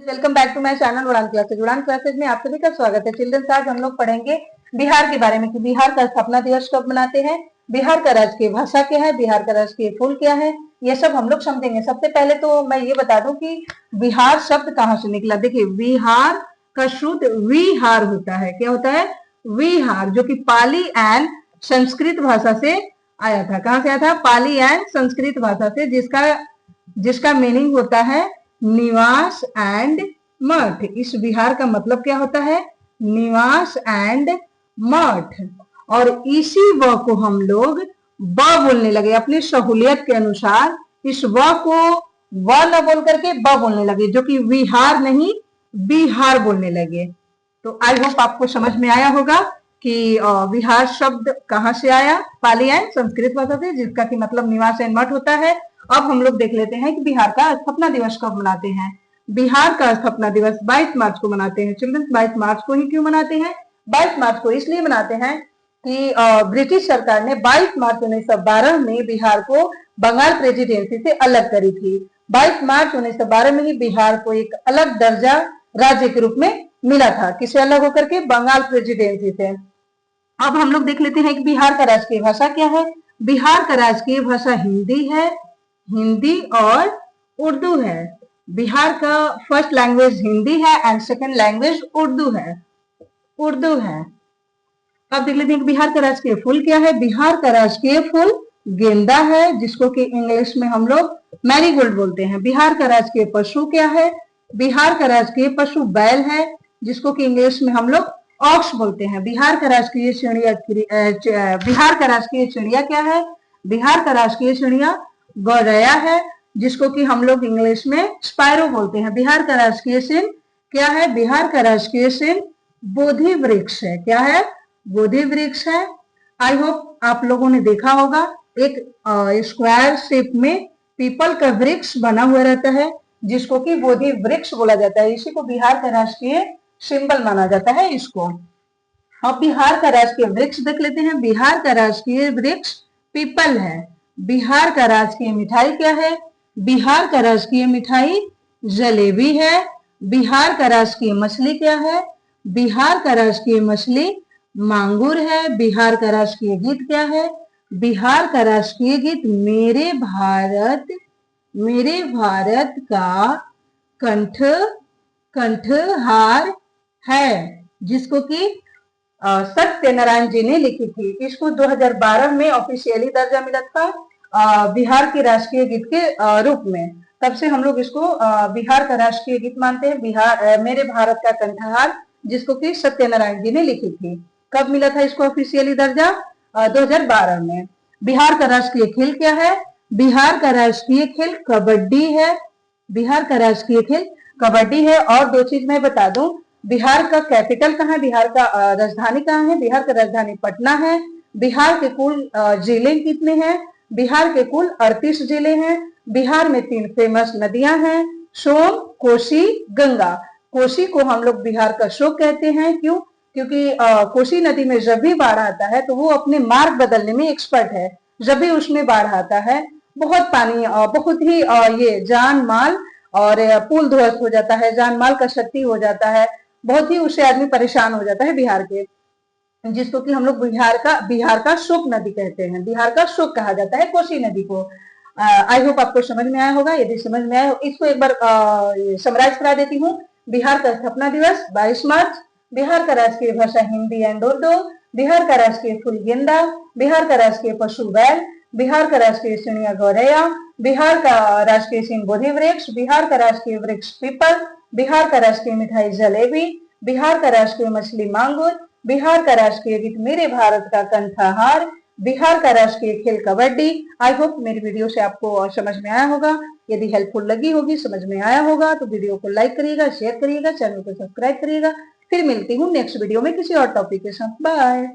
Welcome back to my channel Udaan classes. Udaan classes में आप सभी का स्वागत है। चिल्ड्रंस, आज हम लोग पढ़ेंगे बिहार के बारे में कि बिहार का स्थापना दिवस कब मनाते हैं, बिहार का राजकीय भाषा क्या है, बिहार का राजकीय फूल क्या है, ये सब हम लोग समझेंगे। सबसे पहले तो मैं ये बता दूं कि बिहार शब्द कहाँ से निकला। देखिए, बिहार का शुद्ध विहार होता है। क्या होता है? विहार, जो कि पाली एंड संस्कृत भाषा से आया था। कहाँ से आया था? पाली एंड संस्कृत भाषा से, जिसका मीनिंग होता है निवास एंड मठ। इस विहार का मतलब क्या होता है? निवास एंड मठ। और इसी व को हम लोग ब बोलने लगे अपनी सहूलियत के अनुसार। इस व को व न बोल करके ब बोलने लगे, जो कि विहार नहीं बिहार बोलने लगे। तो आई होप आपको समझ में आया होगा कि विहार शब्द कहाँ से आया। पाली एंड संस्कृत भाषा से, जिसका कि मतलब निवास एंड मठ होता है। अब हम लोग देख लेते हैं कि बिहार का स्थापना दिवस कब मनाते हैं। बिहार का स्थापना दिवस 22 मार्च को मनाते हैं। चिल्ड्रंस, 22 मार्च को ही क्यों मनाते हैं? 22 मार्च को इसलिए मनाते हैं कि ब्रिटिश सरकार ने 22 मार्च 1912 में बिहार को बंगाल प्रेसिडेंसी से अलग करी थी। 22 मार्च 1912 में ही बिहार को एक अलग दर्जा राज्य के रूप में मिला था। किससे अलग होकर के? बंगाल प्रेसिडेंसी से। अब हम लोग देख लेते हैं कि बिहार का राजकीय भाषा क्या है। बिहार का राजकीय भाषा हिंदी है। हिंदी और उर्दू है। बिहार का फर्स्ट लैंग्वेज हिंदी है एंड सेकंड लैंग्वेज उर्दू है। अब देख लेते हैं कि बिहार का राजकीय फूल क्या है। बिहार का राजकीय फूल गेंदा है, जिसको कि इंग्लिश में हम लोग मैरीगोल्ड बोलते हैं। बिहार का राजकीय पशु क्या है? बिहार का राजकीय पशु बैल है, जिसको कि इंग्लिश में हम लोग ऑक्स बोलते हैं। बिहार का राजकीय चिड़िया क्या है? बिहार का राजकीय चिड़िया गौरैया है, जिसको कि हम लोग इंग्लिश में स्पायरो बोलते हैं। बिहार का राजकीय चिन्ह क्या है? बिहार का राजकीय चिन्ह बोधि वृक्ष है। क्या है? बोधि वृक्ष है। आई होप आप लोगों ने देखा होगा, एक स्क्वायर शेप में पीपल का वृक्ष बना हुआ रहता है, जिसको कि बोधि वृक्ष बोला जाता है। इसी को बिहार का राष्ट्रीय सिंबल माना जाता है इसको। अब बिहार का राजकीय वृक्ष देख लेते हैं। बिहार का राजकीय वृक्ष पीपल है। बिहार का राजकीय मिठाई क्या है? बिहार का राजकीय मिठाई जलेबी है। बिहार का राजकीय मछली क्या है? बिहार का राजकीय मछली मांगुर है। बिहार का राजकीय गीत क्या है? बिहार का राजकीय गीत मेरे भारत का कंठहार है, जिसको कि सत्यनारायण जी ने लिखी थी। इसको 2012 में ऑफिशियली दर्जा मिला था बिहार के राष्ट्रीय गीत के रूप में। तब से हम लोग इसको बिहार का राष्ट्रीय गीत मानते हैं। मेरे भारत का कंठहार, जिसको कि सत्यनारायण जी ने लिखी थी। कब मिला था इसको ऑफिशियली दर्जा? 2012 में। बिहार का राष्ट्रीय खेल क्या है? बिहार का राष्ट्रीय खेल कबड्डी है। बिहार का राष्ट्रीय खेल कबड्डी है। और दो चीज मैं बता दूं, बिहार का कैपिटल कहाँ है? बिहार का राजधानी कहाँ है? बिहार का राजधानी पटना है। बिहार के कुल जिले कितने हैं? बिहार के कुल 38 जिले हैं। बिहार में 3 फेमस नदियां हैं, सोन, कोसी, गंगा। कोसी को हम लोग बिहार का शोक कहते हैं। क्यों? क्योंकि कोसी नदी में जब भी बाढ़ आता है तो वो अपने मार्ग बदलने में एक्सपर्ट है। जब भी उसमें बाढ़ आता है, बहुत पानी, बहुत ही ये जान माल और पुल ध्वस्त हो जाता है, जान माल का क्षति हो जाता है, बहुत ही उससे आदमी परेशान हो जाता है बिहार के, जिसको कि हम लोग बिहार का शोक नदी कहते हैं। बिहार का शोक कहा जाता है कोसी नदी को। आई होप आपको समझ में आया होगा। यदि समझ में आया, इसको एक बार समराइज करा देती हूँ। बिहार का स्थापना दिवस 22 मार्च। बिहार का राजकीय भाषा हिंदी एंड उर्दू। बिहार का राजकीय फूल गेंदा। बिहार का राजकीय पशु बैल। बिहार का राजकीय चिड़िया गौरैया। बिहार का राजकीय चिन्ह बोधि वृक्ष। बिहार का राजकीय वृक्ष पीपल। बिहार का राजकीय मिठाई जलेबी। बिहार का राष्ट्रीय मछली मांगुर। बिहार का राष्ट्रीय गीत मेरे भारत का कंठहार। बिहार का राष्ट्रीय खेल कबड्डी। आई होप मेरी वीडियो से आपको समझ में आया होगा। यदि हेल्पफुल लगी होगी, समझ में आया होगा, तो वीडियो को लाइक करिएगा, शेयर करिएगा, चैनल को सब्सक्राइब करिएगा। फिर मिलती हूँ नेक्स्ट वीडियो में किसी और टॉपिक के साथ। बाय।